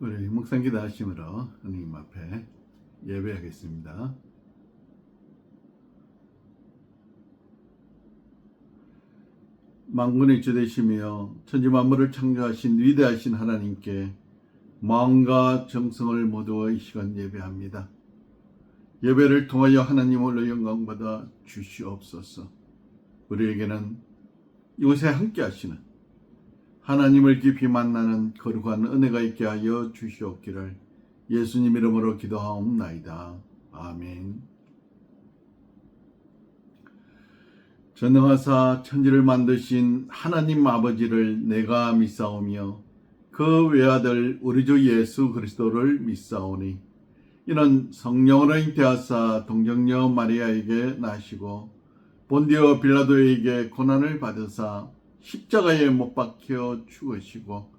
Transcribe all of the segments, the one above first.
우리 묵상 기도하심으로 하나님 앞에 예배하겠습니다. 만군의 주 되시며 천지 만물을 창조하신 위대하신 하나님께 마음과 정성을 모두어 이 시간 예배합니다. 예배를 통하여 하나님을 영광받아 주시옵소서. 우리에게는 이곳에 함께 하시는 하나님을 깊이 만나는 거룩한 은혜가 있게 하여 주시옵기를 예수님 이름으로 기도하옵나이다. 아멘. 전능하사 천지를 만드신 하나님 아버지를 내가 믿사오며 그 외아들 우리 주 예수 그리스도를 믿사오니 이는 성령으로 잉태하사 동정녀 마리아에게 나시고 본디오 빌라도에게 고난을 받으사 십자가에 못 박혀 죽으시고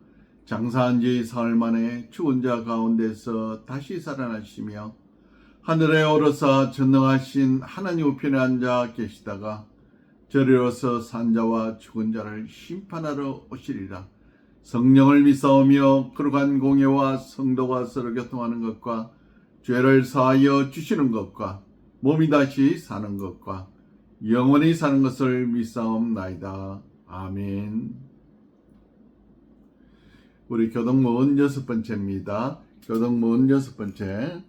장사한 지 사흘 만에 죽은 자 가운데서 다시 살아나시며 하늘에 오르사 전능하신 하나님 우편에 앉아 계시다가 저리로서 산자와 죽은 자를 심판하러 오시리라. 성령을 믿사오며 거룩한 공예와 성도가 서로 교통하는 것과 죄를 사하여 주시는 것과 몸이 다시 사는 것과 영원히 사는 것을 믿사옵나이다. 아멘. 우리 교동문 6번째입니다. 교동문 6번째.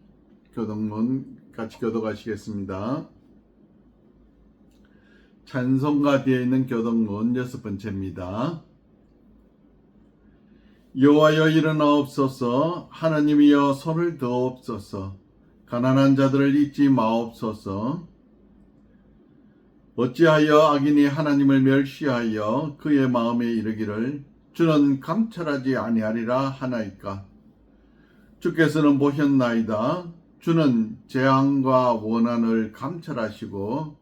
교동문 같이 교독하시겠습니다. 찬송가 뒤에 있는 교동문 6번째입니다. 여호와여 일어나옵소서. 하나님이여 손을 드옵소서. 가난한 자들을 잊지 마옵소서. 어찌하여 악인이 하나님을 멸시하여 그의 마음에 이르기를 주는 감찰하지 아니하리라 하나이까. 주께서는 보셨나이다. 주는 재앙과 원한을 감찰하시고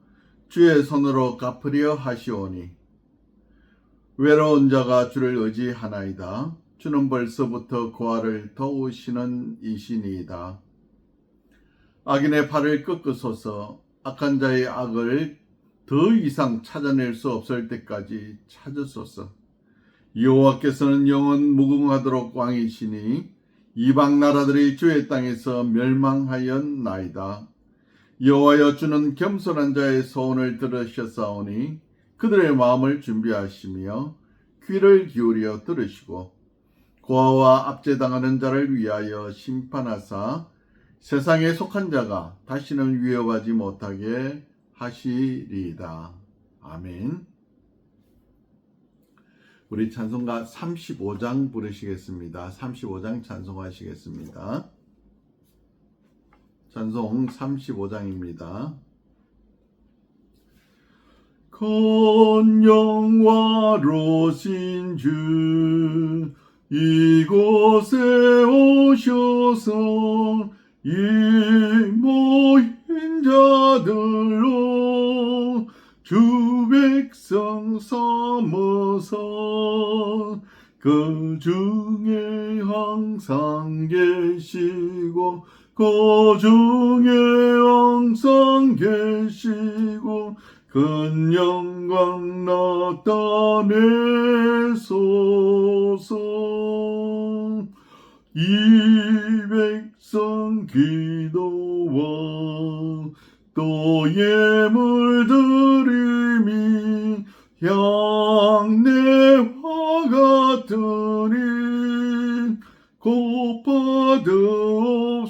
주의 손으로 갚으려 하시오니 외로운 자가 주를 의지하나이다. 주는 벌써부터 고아를 도우시는 이시니이다. 악인의 팔을 꺾으소서. 악한 자의 악을 더 이상 찾아낼 수 없을 때까지 찾으소서. 여호와께서는 영원 무궁하도록 왕이시니 이방 나라들이 주의 땅에서 멸망하였나이다. 여호와여 주는 겸손한 자의 소원을 들으셨사오니 그들의 마음을 준비하시며 귀를 기울여 들으시고 고아와 압제당하는 자를 위하여 심판하사 세상에 속한 자가 다시는 위협하지 못하게 하시리이다. 아멘. 우리 찬송가 35장 부르시겠습니다. 35장 찬송하시겠습니다. 찬송 35장입니다. 건영화로신 주 이곳에 오셔서 이 모인 자들로 주 백성 삼어서 그 중에 항상 계시고 그 중에 항상 계시고 큰 영광 나타내소서. 이 백성 기도와 또 예물 드림이 향내와 같으니 곧 받으옵소서.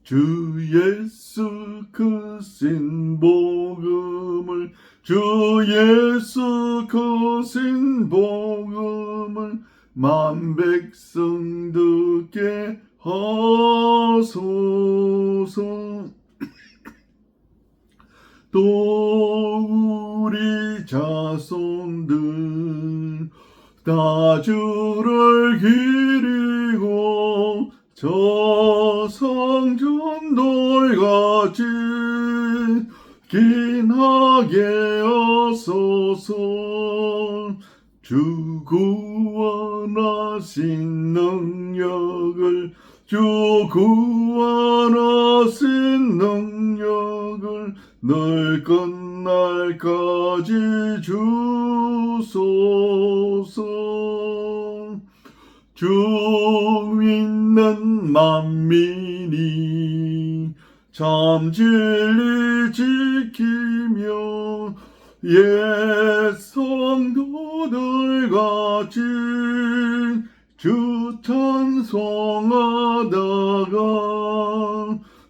주 예수 그 신복음을 주 예수 그 신복음을 만 백성 듣게 하소서. 또 우리 자손들 다 주를 기리고 저 성전 돌같이 긴하게 하소서. 주 구원하신 능력을 주 구원하신 능력을 늘 끝날까지 주소서. 주 믿는 만민이 참 진리 지키며 옛 성도들 같이 주 찬송하다가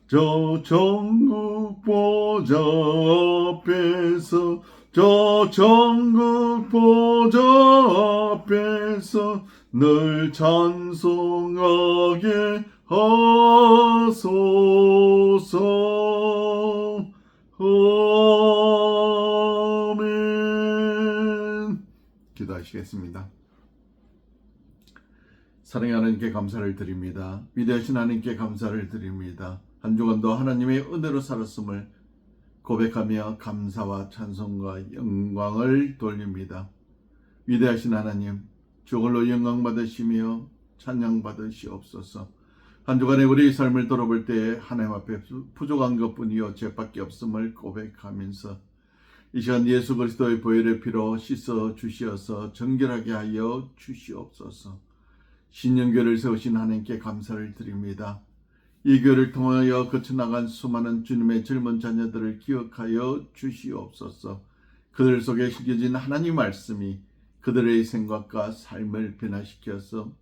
저 천국 보좌 앞에서 저 천국 보좌 앞에서 늘 찬송하게 하소서. 아멘. 기도하시겠습니다. 사랑의 하나님께 감사를 드립니다. 위대하신 하나님께 감사를 드립니다. 한 주간도 하나님의 은혜로 살았음을 고백하며 감사와 찬송과 영광을 돌립니다. 위대하신 하나님, 주걸로 영광 받으시며 찬양 받으시옵소서. 한 주간의 우리의 삶을 돌아볼 때에 하나님 앞에 부족한 것뿐이요 죄밖에 없음을 고백하면서 이 시간 예수 그리스도의 보혈의 피로 씻어 주시어서 정결하게 하여 주시옵소서. 신년교를 세우신 하나님께 감사를 드립니다. 이 교회를 통하여 거쳐나간 수많은 주님의 젊은 자녀들을 기억하여 주시옵소서. 그들 속에 심겨진 하나님 말씀이 그들의 생각과 삶을 변화시켜서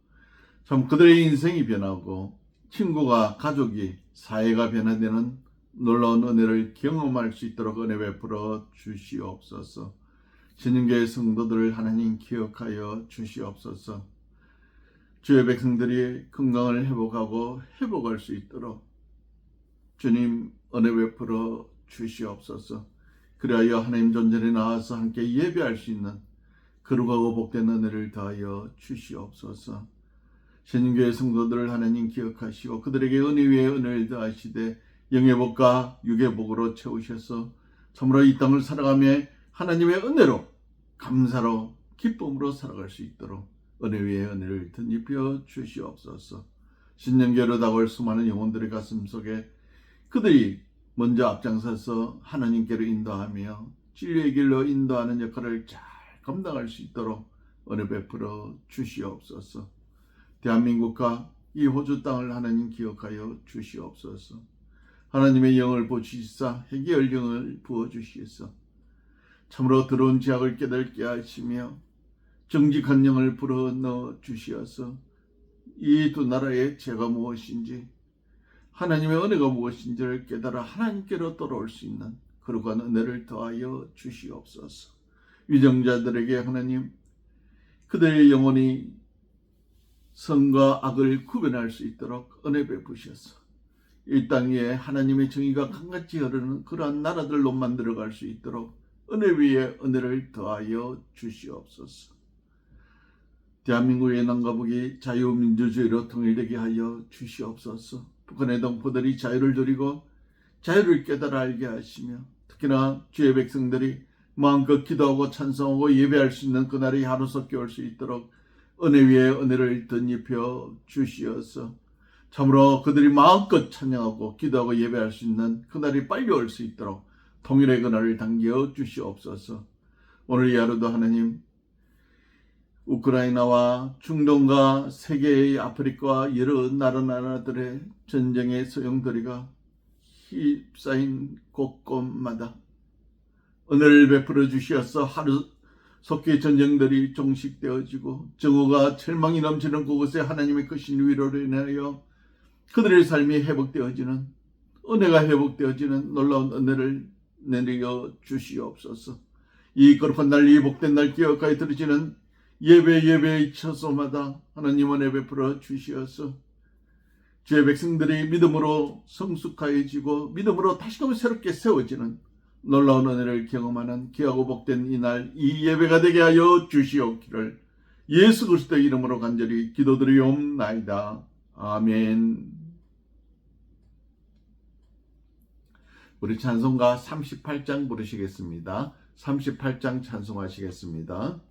참 그들의 인생이 변하고 친구가 가족이 사회가 변화되는 놀라운 은혜를 경험할 수 있도록 은혜 베풀어 주시옵소서. 신년교회 성도들을 하나님 기억하여 주시옵소서. 주의 백성들이 건강을 회복하고 회복할 수 있도록 주님 은혜 베풀어 주시옵소서. 그리하여 하나님 존전에 나와서 함께 예배할 수 있는 거룩하고 복된 은혜를 더하여 주시옵소서. 신년교회 성도들을 하나님 기억하시고 그들에게 은혜 위에 은혜를 더하시되 영의 복과 육의 복으로 채우셔서 참으로 이 땅을 살아가며 하나님의 은혜로 감사로 기쁨으로 살아갈 수 있도록 은혜 위에 은혜를 덧입혀 주시옵소서. 신년교회로 다가올 수많은 영혼들의 가슴 속에 그들이 먼저 앞장서서 하나님께로 인도하며 진리의 길로 인도하는 역할을 잘 감당할 수 있도록 은혜 베풀어 주시옵소서. 대한민국과 이 호주 땅을 하나님 기억하여 주시옵소서. 하나님의 영을 보시사 회개의 영을 부어주시옵소서. 참으로 들어온 죄악을 깨닫게 하시며 정직한 영을 불어넣어 주시어서 이 두 나라의 죄가 무엇인지 하나님의 은혜가 무엇인지를 깨달아 하나님께로 돌아올 수 있는 거룩한 은혜를 더하여 주시옵소서. 위정자들에게 하나님 그들의 영혼이 선과 악을 구별할 수 있도록 은혜 베푸셔서 이 땅 위에 하나님의 정의가 강같이 흐르는 그러한 나라들로 만들어갈 수 있도록 은혜 위에 은혜를 더하여 주시옵소서. 대한민국의 남과 북이 자유민주주의로 통일되게 하여 주시옵소서. 북한의 동포들이 자유를 누리고 자유를 깨달아 알게 하시며 특히나 주의 백성들이 마음껏 기도하고 찬송하고 예배할 수 있는 그날이 하루속히 올 수 있도록 은혜 위에 은혜를 덧입혀 주시어서 참으로 그들이 마음껏 찬양하고 기도하고 예배할 수 있는 그날이 빨리 올 수 있도록 통일의 그날을 당겨 주시옵소서. 오늘 이 하루도 하나님 우크라이나와 중동과 세계의 아프리카와 여러 나라들의 전쟁의 소용돌이가 휩싸인 곳곳마다 은혜를 베풀어 주시어서 하루속히 전쟁들이 종식되어지고 정오가 절망이 넘치는 그곳에 하나님의 크신 위로로 인하여 그들의 삶이 회복되어지는 은혜가 회복되어지는 놀라운 은혜를 내려 주시옵소서. 이 거룩한 날, 이 복된 날 기억하여 드리지는 예배의 처소마다 하나님 은혜 베풀어 주시어서 주의 백성들이 믿음으로 성숙하여지고 믿음으로 다시금 새롭게 세워지는 놀라운 은혜를 경험하는 귀하고 복된 이날 이 예배가 되게 하여 주시옵기를 예수 그리스도의 이름으로 간절히 기도드리옵나이다. 아멘. 우리 찬송가 38장 부르시겠습니다. 38장 찬송하시겠습니다.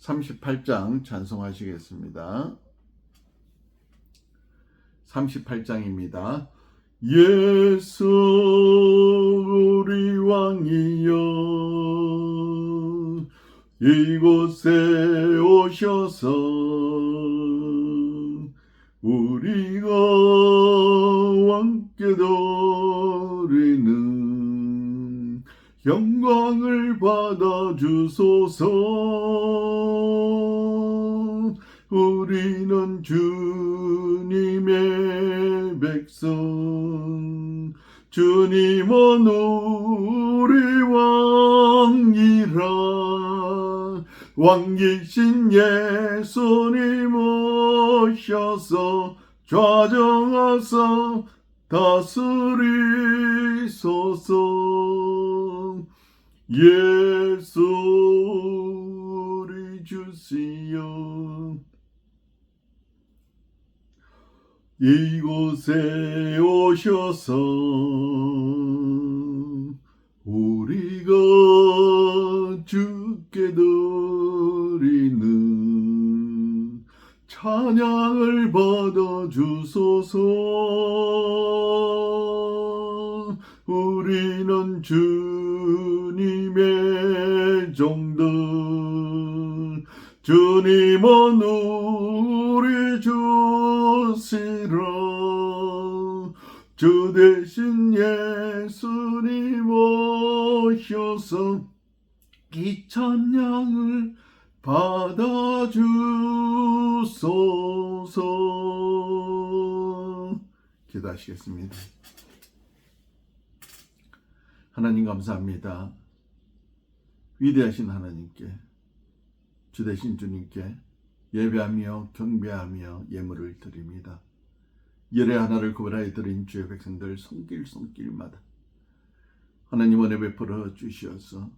38장 찬송하시겠습니다. 38장입니다. 예수 우리 왕이여 이곳에 오셔서 우리가 함께 드리는 영광을 받아 주소서. 우리는 주님의 백성, 주님은 우리 왕이라. 왕이신 예수님 오셔서 좌정하사 다스리소서. 예수 우리 주시여, 이곳에 오셔서 우리가 주께 드리는 찬양을 받아 주소서. 우리는 주님의 종들, 주님은 우리 주시라. 주 대신 예수님 오셔서 이 찬양을 받아 주소서. 기도하시겠습니다. 하나님 감사합니다. 위대하신 하나님께, 주 대신 주님께 예배하며 경배하며 예물을 드립니다. 열의 하나를 구별하여 드린 주의 백성들 손길마다 하나님 은혜 베풀어 주시어서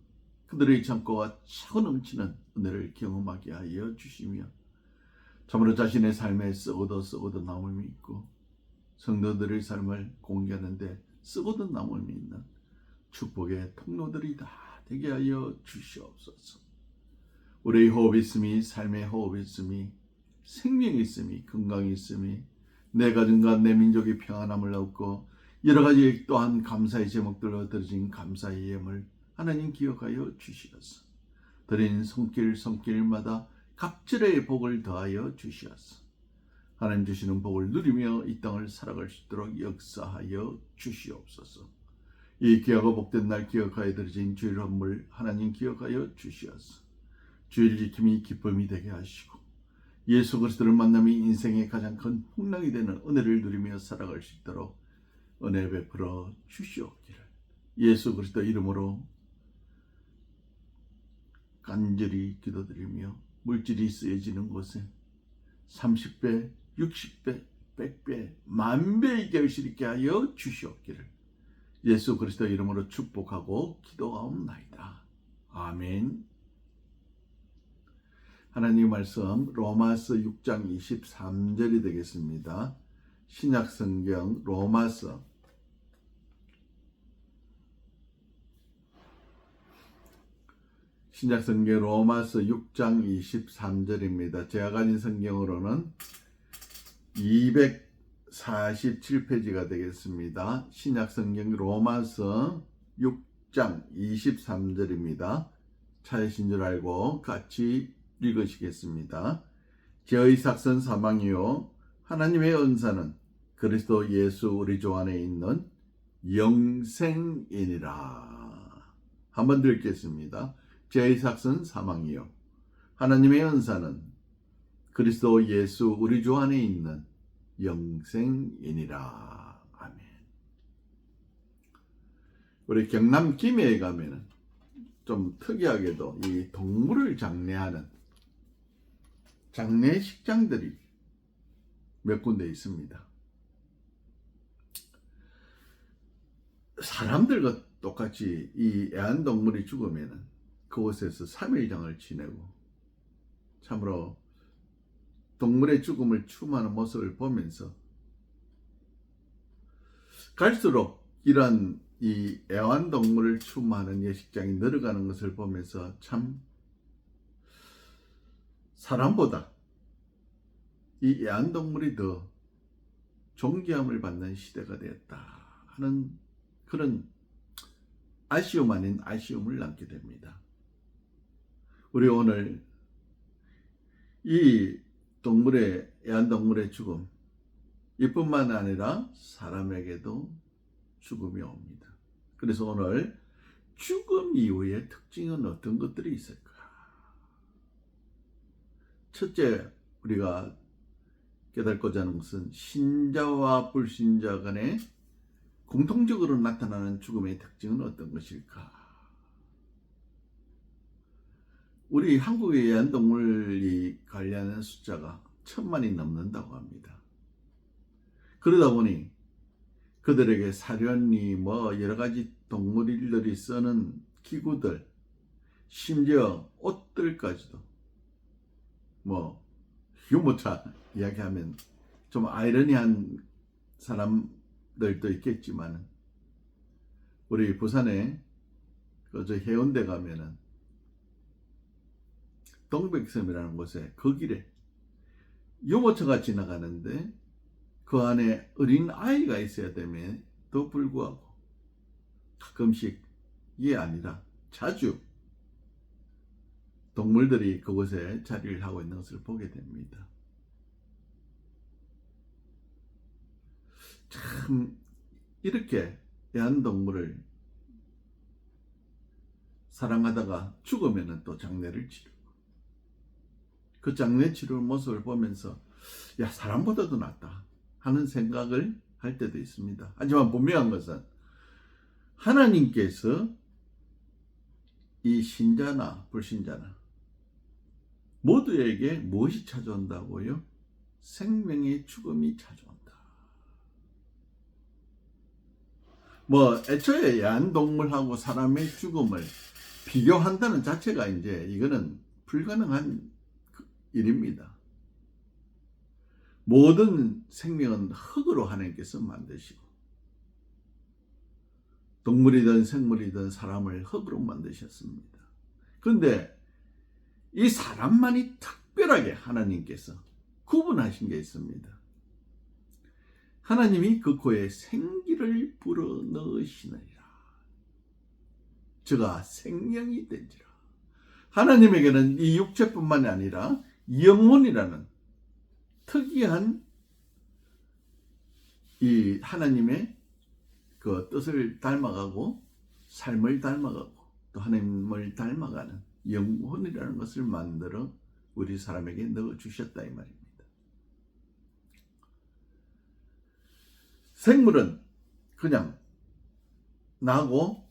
그들의 창고가 차고 넘치는 은혜를 경험하게 하여 주시며, 참으로 자신의 삶에 썩어도 남음이 있고 성도들의 삶을 공개하는데 썩어도 남음이 있는 축복의 통로들이 다 되게 하여 주시옵소서. 우리의 호흡이 있음이, 삶의 호흡이 있음이, 생명이 있음이, 건강이 있음이, 내 가정과 내 민족이 평안함을 얻고 여러 가지 또한 감사의 제목들로 드려진 감사의 예물 하나님 기억하여 주시옵소서. 드린 손길마다 갑절의 복을 더하여 주시옵소서. 하나님 주시는 복을 누리며 이 땅을 살아갈 수 있도록 역사하여 주시옵소서. 이 귀하고 복된 날 기억하여 드려진 주일 헌물 하나님 기억하여 주시옵소서. 주일 지킴이 기쁨이 되게 하시고 예수 그리스도를 만남이 인생의 가장 큰 풍랑이 되는 은혜를 누리며 살아갈 수 있도록 은혜 베풀어 주시옵기를 예수 그리스도 이름으로 간절히 기도드리며, 물질이 쓰여지는 곳에 30배, 60배, 100배, 만배의 결실이 있게 하여 주시옵기를 예수 그리스도 이름으로 축복하고 기도하옵나이다. 아멘. 하나님 말씀 로마서 6장 23절이 되겠습니다. 신약성경 로마서 6장 23절입니다. 제가 가진 성경으로는 247페이지가 되겠습니다. 신약성경 로마서 6장 23절입니다. 찾으신 줄 알고 같이 읽으시겠습니다. 저의 삭선 사망이요 하나님의 은사는 그리스도 예수 우리 주 안에 있는 영생이니라. 한번 더 읽겠습니다. 저의 삭선 사망이요 하나님의 은사는 그리스도 예수 우리 주 안에 있는 영생이니라. 아멘. 우리 경남 김해에 가면은 좀 특이하게도 이 동물을 장례하는 장례식장들이 몇 군데 있습니다. 사람들과 똑같이 이 애완동물이 죽으면 그곳에서 3일장을 지내고, 참으로 동물의 죽음을 추모하는 모습을 보면서 갈수록 이런 이 애완동물을 추모하는 예식장이 늘어가는 것을 보면서 참 사람보다 이 애완동물이 더 존귀함을 받는 시대가 되었다 하는 그런 아쉬움 아닌 아쉬움을 남게 됩니다. 우리 오늘 이 애완동물의 죽음, 이뿐만 아니라 사람에게도 죽음이 옵니다. 그래서 오늘 죽음 이후의 특징은 어떤 것들이 있을까? 첫째, 우리가 깨닫고자 하는 것은 신자와 불신자 간에 공통적으로 나타나는 죽음의 특징은 어떤 것일까? 우리 한국의 애완동물이 관리하는 숫자가 1000만이 넘는다고 합니다. 그러다 보니 그들에게 사료니 여러 가지 동물들이 쓰는 기구들, 심지어 옷들까지도 유모차 이야기하면 좀 아이러니한 사람들도 있겠지만, 우리 부산에 저 해운대 가면은 동백섬이라는 곳에 그 길에 유모차가 지나가는데 그 안에 어린 아이가 있어야 됨에도 불구하고 가끔씩 이게 아니라 자주 동물들이 그곳에 자리를 하고 있는 것을 보게 됩니다. 참 이렇게 애완동물을 사랑하다가 죽으면 또 장례를 치르고, 그 장례 치르는 모습을 보면서 사람보다도 낫다 하는 생각을 할 때도 있습니다. 하지만 분명한 것은 하나님께서 이 신자나 불신자나 모두에게 무엇이 찾아온다고요? 생명의 죽음이 찾아온다. 애초에 애완동물하고 사람의 죽음을 비교한다는 자체가 이거는 불가능한 일입니다. 모든 생명은 흙으로 하나님께서 만드시고, 동물이든 생물이든 사람을 흙으로 만드셨습니다. 그런데 이 사람만이 특별하게 하나님께서 구분하신 게 있습니다. 하나님이 그 코에 생기를 불어넣으시느니라. 저가 생명이 된지라. 하나님에게는 이 육체뿐만 아니라 영혼이라는 특이한 이 하나님의 그 뜻을 닮아가고 삶을 닮아가고 또 하나님을 닮아가는 영혼이라는 것을 만들어 우리 사람에게 넣어주셨다 이 말입니다. 생물은 그냥 나고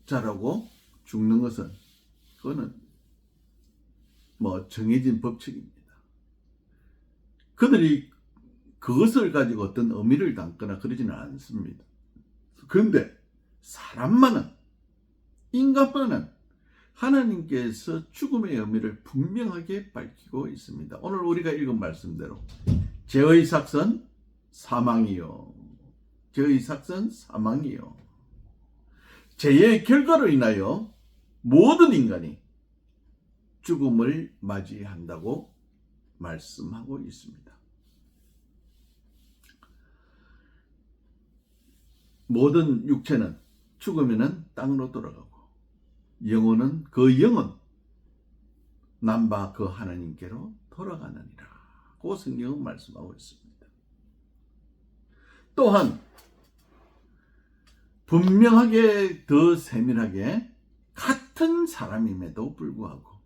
자라고 죽는 것은 그거는 정해진 법칙입니다. 그들이 그것을 가지고 어떤 의미를 담거나 그러지는 않습니다. 그런데 사람만은, 인간만은 하나님께서 죽음의 의미를 분명하게 밝히고 있습니다. 오늘 우리가 읽은 말씀대로 죄의 삭은 사망이요, 죄의 삭은 사망이요, 죄의 결과로 인하여 모든 인간이 죽음을 맞이한다고 말씀하고 있습니다. 모든 육체는 죽으면 땅으로 돌아가고, 영혼은 남바 그 하나님께로 돌아가느니라 고 성경은 말씀하고 있습니다. 또한 분명하게 더 세밀하게 같은 사람임에도 불구하고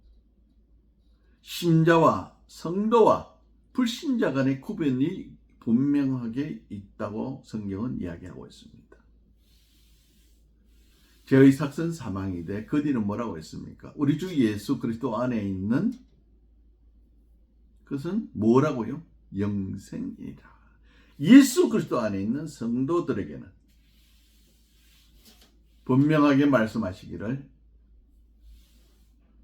신자와 성도와 불신자 간의 구분이 분명하게 있다고 성경은 이야기하고 있습니다. 죄의 삭은 사망이되 그 뒤는 뭐라고 했습니까? 우리 주 예수 그리스도 안에 있는 그것은 뭐라고요? 영생이라. 예수 그리스도 안에 있는 성도들에게는 분명하게 말씀하시기를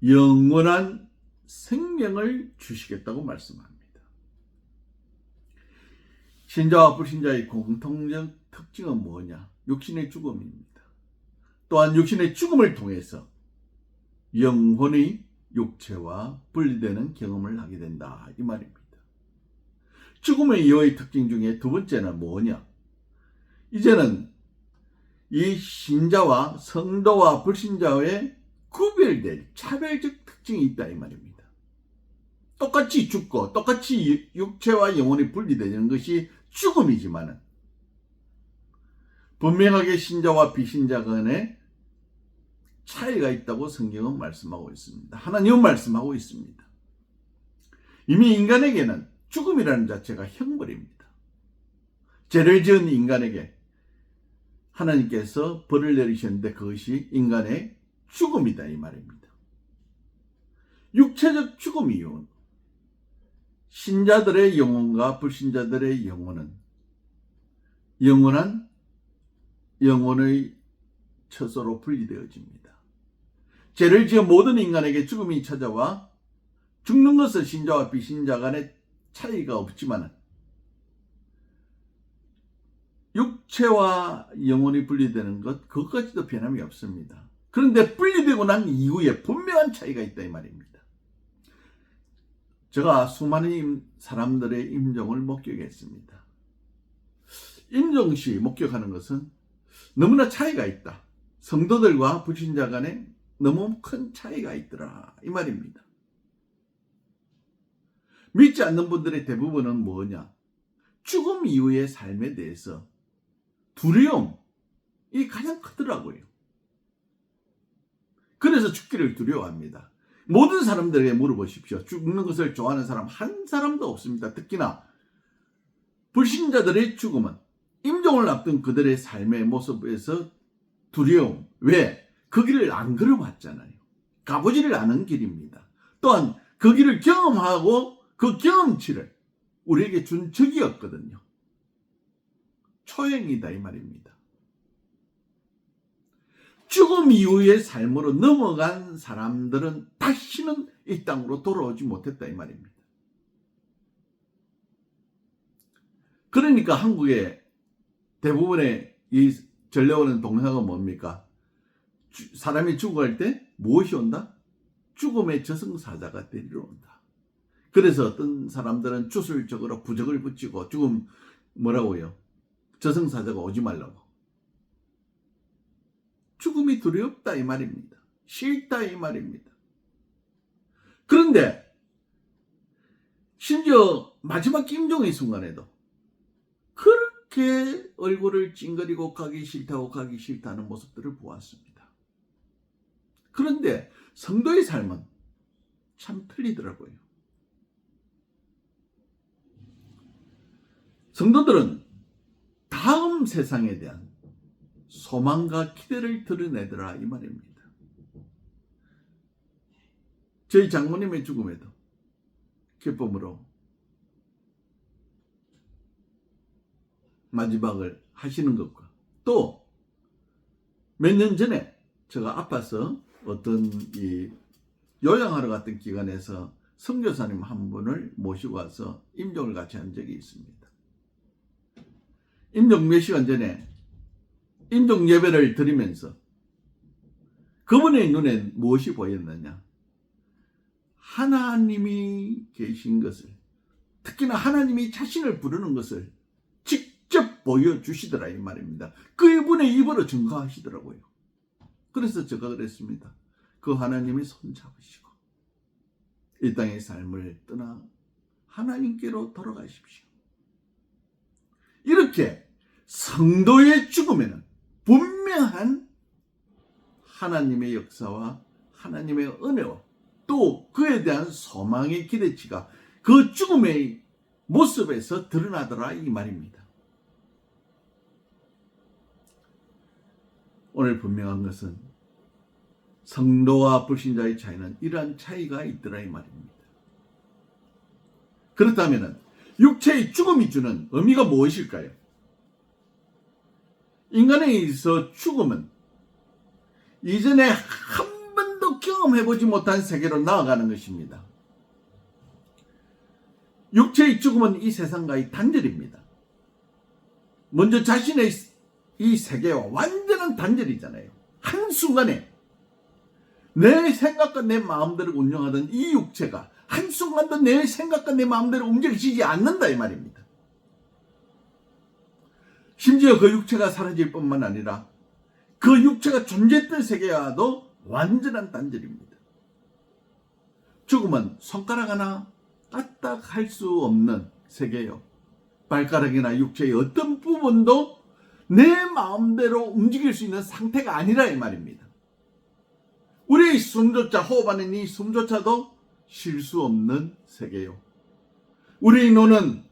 영원한 생명을 주시겠다고 말씀합니다. 신자와 불신자의 공통적 특징은 뭐냐? 육신의 죽음입니다. 또한 육신의 죽음을 통해서 영혼의 육체와 분리되는 경험을 하게 된다 이 말입니다. 죽음의 이후의 특징 중에 두 번째는 뭐냐? 이제는 이 신자와 성도와 불신자의 구별될 차별적 특징 특징이 있다 이 말입니다. 똑같이 죽고 똑같이 육체와 영혼이 분리되는 것이 죽음이지만은 분명하게 신자와 비신자 간에 차이가 있다고 성경은 말씀하고 있습니다. 하나님은 말씀하고 있습니다. 이미 인간에게는 죽음이라는 자체가 형벌입니다. 죄를 지은 인간에게 하나님께서 벌을 내리셨는데 그것이 인간의 죽음이다 이 말입니다. 육체적 죽음 이유는 신자들의 영혼과 불신자들의 영혼은 영원한 영혼의 처소로 분리되어집니다. 죄를 지은 모든 인간에게 죽음이 찾아와 죽는 것은 신자와 비신자 간의 차이가 없지만 육체와 영혼이 분리되는 것 그것까지도 변함이 없습니다. 그런데 분리되고 난 이후에 분명한 차이가 있다 이 말입니다. 제가 수많은 사람들의 임종을 목격했습니다. 임종시 목격하는 것은 너무나 차이가 있다. 성도들과 불신자 간에 너무 큰 차이가 있더라 이 말입니다. 믿지 않는 분들의 대부분은 뭐냐? 죽음 이후의 삶에 대해서 두려움이 가장 크더라고요. 그래서 죽기를 두려워합니다. 모든 사람들에게 물어보십시오. 죽는 것을 좋아하는 사람 한 사람도 없습니다. 특히나 불신자들의 죽음은 임종을 앞둔 그들의 삶의 모습에서 두려움. 왜? 그 길을 안 걸어봤잖아요. 가보지를 않은 길입니다. 또한 그 길을 경험하고 그 경험치를 우리에게 준 적이 없거든요. 초행이다 이 말입니다. 죽음 이후의 삶으로 넘어간 사람들은 다시는 이 땅으로 돌아오지 못했다 이 말입니다. 그러니까 한국의 대부분의 이 전래오는 동사가 뭡니까? 사람이 죽어갈 때 무엇이 온다? 죽음의 저승사자가 데리러 온다. 그래서 어떤 사람들은 주술적으로 부적을 붙이고 죽음 뭐라고요? 저승사자가 오지 말라고. 죽음이 두렵다 이 말입니다. 싫다 이 말입니다. 그런데 심지어 마지막 임종의 순간에도 그렇게 얼굴을 찡그리고 가기 싫다는 모습들을 보았습니다. 그런데 성도의 삶은 참 틀리더라고요. 성도들은 다음 세상에 대한 소망과 기대를 드러내더라 이 말입니다. 저희 장모님의 죽음에도 기쁨으로 마지막을 하시는 것과 또 몇 년 전에 제가 아파서 어떤 이 요양하러 갔던 기간에서 선교사님 한 분을 모시고 와서 임종을 같이 한 적이 있습니다. 임종 몇 시간 전에 임종 예배를 드리면서 그분의 눈에 무엇이 보였느냐? 하나님이 계신 것을, 특히나 하나님이 자신을 부르는 것을 직접 보여주시더라 이 말입니다. 그분의 입으로 증거하시더라고요. 그래서 제가 그랬습니다. 그 하나님이 손잡으시고 이 땅의 삶을 떠나 하나님께로 돌아가십시오. 이렇게 성도의 죽음에는 분명한 하나님의 역사와 하나님의 은혜와 또 그에 대한 소망의 기대치가 그 죽음의 모습에서 드러나더라 이 말입니다. 오늘 분명한 것은 성도와 불신자의 차이는 이러한 차이가 있더라 이 말입니다. 그렇다면 육체의 죽음이 주는 의미가 무엇일까요? 인간에 있어 죽음은 이전에 한 번도 경험해보지 못한 세계로 나아가는 것입니다. 육체의 죽음은 이 세상과의 단절입니다. 먼저 자신의 이 세계와 완전한 단절이잖아요. 한순간에 내 생각과 내 마음대로 운영하던 이 육체가 한순간도 내 생각과 내 마음대로 움직이지 않는다 이 말입니다. 심지어 그 육체가 사라질 뿐만 아니라 그 육체가 존재했던 세계와도 완전한 단절입니다. 죽음은 손가락 하나 까딱할 수 없는 세계요. 발가락이나 육체의 어떤 부분도 내 마음대로 움직일 수 있는 상태가 아니라 이 말입니다. 우리의 숨조차, 호흡하는 이 숨조차도 쉴 수 없는 세계요. 우리의 눈은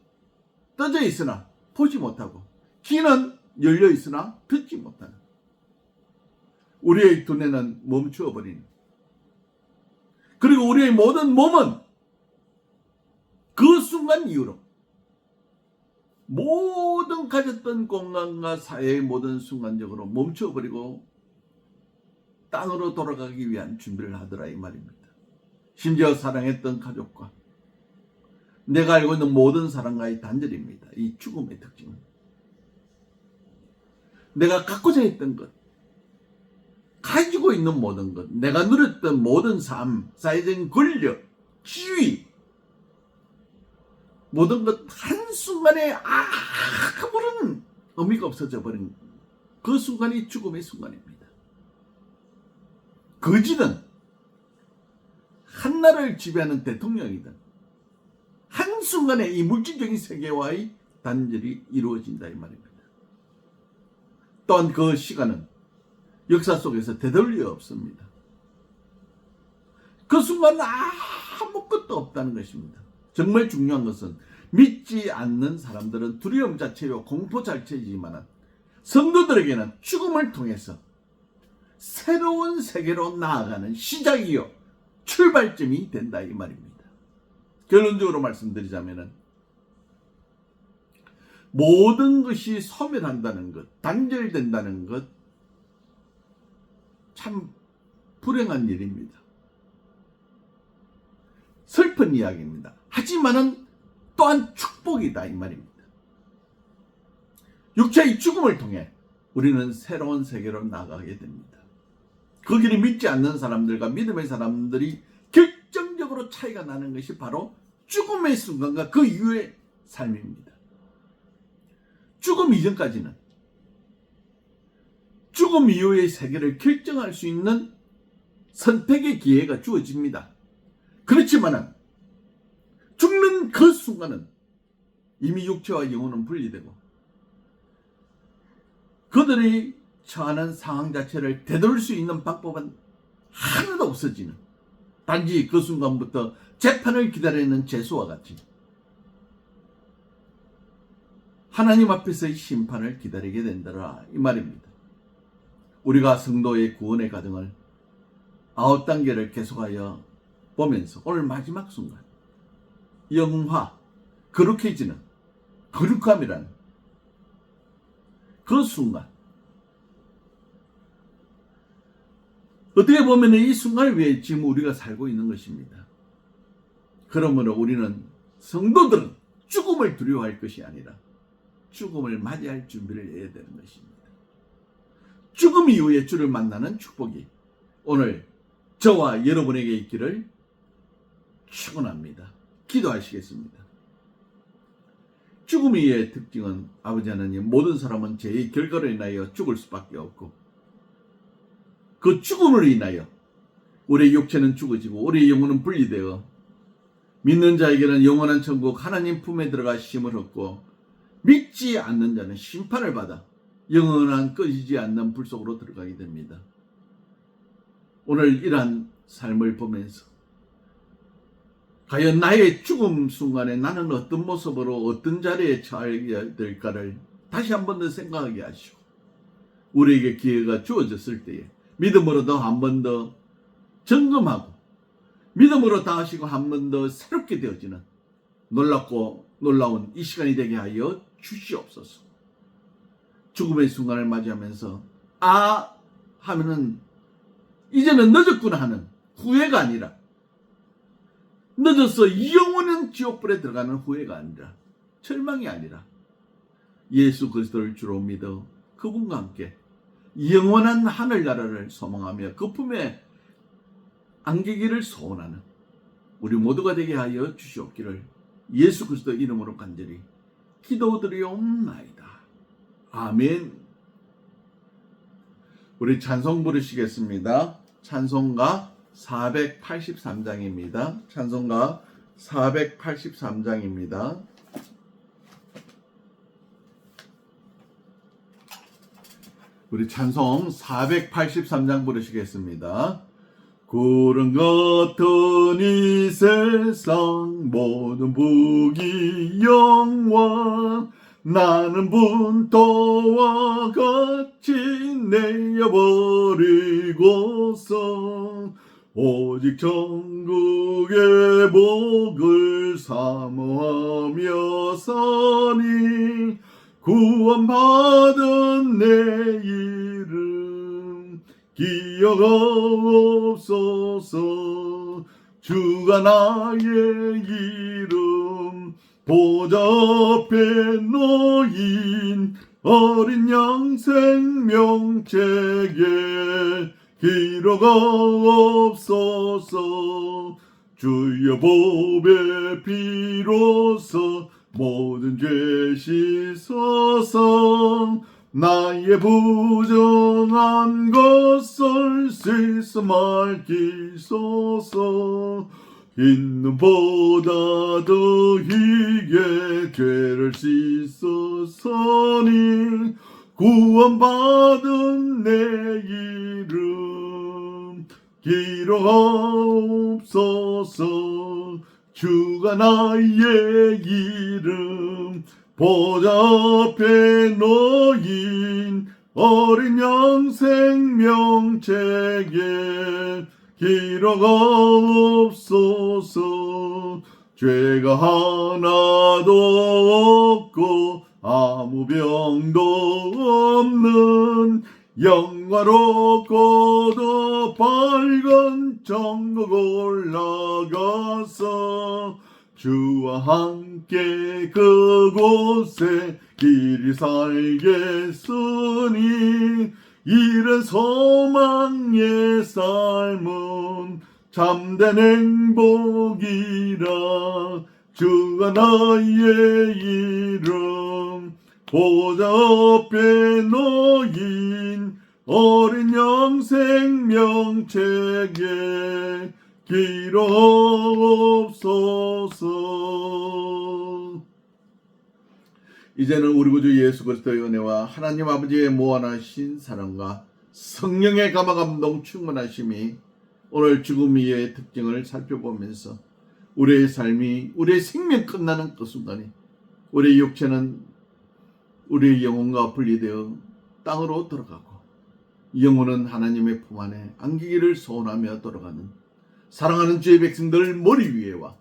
떠져 있으나 보지 못하고, 귀는 열려 있으나 듣지 못하는, 우리의 두뇌는 멈추어버리는, 그리고 우리의 모든 몸은 그 순간 이후로 모든 가졌던 공간과 사회의 모든 순간적으로 멈춰버리고 땅으로 돌아가기 위한 준비를 하더라 이 말입니다. 심지어 사랑했던 가족과 내가 알고 있는 모든 사람과의 단절입니다. 이 죽음의 특징은 내가 갖고자 했던 것, 가지고 있는 모든 것, 내가 누렸던 모든 삶, 사회적인 권력, 지위, 모든 것 한순간에 아무런 의미가 없어져 버린 그 순간이 죽음의 순간입니다. 거지든 한나라를 지배하는 대통령이든 한순간에 이 물질적인 세계와의 단절이 이루어진다 이 말입니다. 또한 그 시간은 역사 속에서 되돌려 없습니다. 그 순간은 아무것도 없다는 것입니다. 정말 중요한 것은 믿지 않는 사람들은 두려움 자체요 공포 자체이지만 성도들에게는 죽음을 통해서 새로운 세계로 나아가는 시작이요 출발점이 된다 이 말입니다. 결론적으로 말씀드리자면 모든 것이 소멸한다는 것, 단절된다는 것, 참 불행한 일입니다. 슬픈 이야기입니다. 하지만은 또한 축복이다 이 말입니다. 육체의 죽음을 통해 우리는 새로운 세계로 나가게 됩니다. 그 길을 믿지 않는 사람들과 믿음의 사람들이 결정적으로 차이가 나는 것이 바로 죽음의 순간과 그 이후의 삶입니다. 죽음 이전까지는 죽음 이후의 세계를 결정할 수 있는 선택의 기회가 주어집니다. 그렇지만은 죽는 그 순간은 이미 육체와 영혼은 분리되고 그들이 처하는 상황 자체를 되돌릴 수 있는 방법은 하나도 없어지는, 단지 그 순간부터 재판을 기다리는 죄수와 같이 하나님 앞에서의 심판을 기다리게 된다라 이 말입니다. 우리가 성도의 구원의 과정을 9단계를 계속하여 보면서 오늘 마지막 순간 영화, 거룩해지는 거룩함이라는 그 순간, 어떻게 보면 이 순간을 위해 지금 우리가 살고 있는 것입니다. 그러므로 우리는 성도들은 죽음을 두려워할 것이 아니라 죽음을 맞이할 준비를 해야 되는 것입니다. 죽음 이후에 주를 만나는 축복이 오늘 저와 여러분에게 있기를 축원합니다. 기도하시겠습니다. 죽음 이후의 특징은 아버지 하나님, 모든 사람은 죄의 결과로 인하여 죽을 수밖에 없고 그 죽음으로 인하여 우리의 육체는 죽어지고 우리의 영혼은 분리되어 믿는 자에게는 영원한 천국 하나님 품에 들어가 쉼을 얻고 믿지 않는 자는 심판을 받아 영원한 꺼지지 않는 불 속으로 들어가게 됩니다. 오늘 이러한 삶을 보면서 과연 나의 죽음 순간에 나는 어떤 모습으로 어떤 자리에 처하게 될까를 다시 한 번 더 생각하게 하시고 우리에게 기회가 주어졌을 때에 믿음으로 더 한 번 더 점검하고 믿음으로 다하시고 한 번 더 새롭게 되어지는 놀랍고 놀라운 이 시간이 되게 하여 주시옵소서. 죽음의 순간을 맞이하면서 하면은 이제는 늦었구나 하는 후회가 아니라, 늦어서 영원한 지옥불에 들어가는 후회가 아니라, 절망이 아니라 예수 그리스도를 주로 믿어 그분과 함께 영원한 하늘나라를 소망하며 그 품에 안기기를 소원하는 우리 모두가 되게 하여 주시옵기를 예수 그리스도 이름으로 간절히 기도드리옵나이다. 아멘. 우리 찬송 부르시겠습니다. 찬송가 483장입니다. 찬송가 483장입니다. 우리 찬송 483장 부르시겠습니다. 구름 같은 이 세상 모든 북이 영원 나는 분토와 같이 내어버리고서 오직 천국의 복을 사모하며 사니 구원받은 내 이름 기억하옵소서. 주가 나의 이름 보좌 앞에 놓인 어린 양 생명책에 기록하옵소서. 주의 보배 비로소 모든 죄 씻어서 나의 부정한 것을 씻어 말기소서. 있는 보다 더히게 죄를 씻어서니 구원받은 내 이름 기록하옵소서. 주가 나의 이름 보좌 앞에 놓인 어린 양 생명책에 기록하옵소서. 죄가 하나도 없고 아무 병도 없는 영화롭고도 밝은 천국 올라가서 주와 함께 그곳에 길이 살겠으니 이런 소망의 삶은 참된 행복이라. 주가 나의 이름 보좌 앞에 놓인 어린 양 생명책에 기록하옵소서. 이제는 우리 구주 예수 그리스도의 은혜와 하나님 아버지의 무한하신 사랑과 성령의 감화감동 충만하심이 오늘 죽음 이의 특징을 살펴보면서 우리의 삶이 우리의 생명 끝나는 그 순간에 우리의 육체는 우리의 영혼과 분리되어 땅으로 들어가고 영혼은 하나님의 품 안에 안기기를 소원하며 돌아가는 사랑하는 주의 백성들 머리 위에와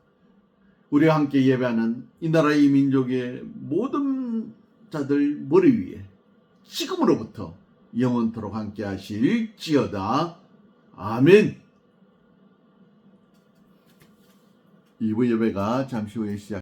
우리와 함께 예배하는 이 나라 이 민족의 모든 자들 머리 위에 지금으로부터 영원토록 함께 하실지어다. 아멘. 2부 예배가 잠시 후에 시작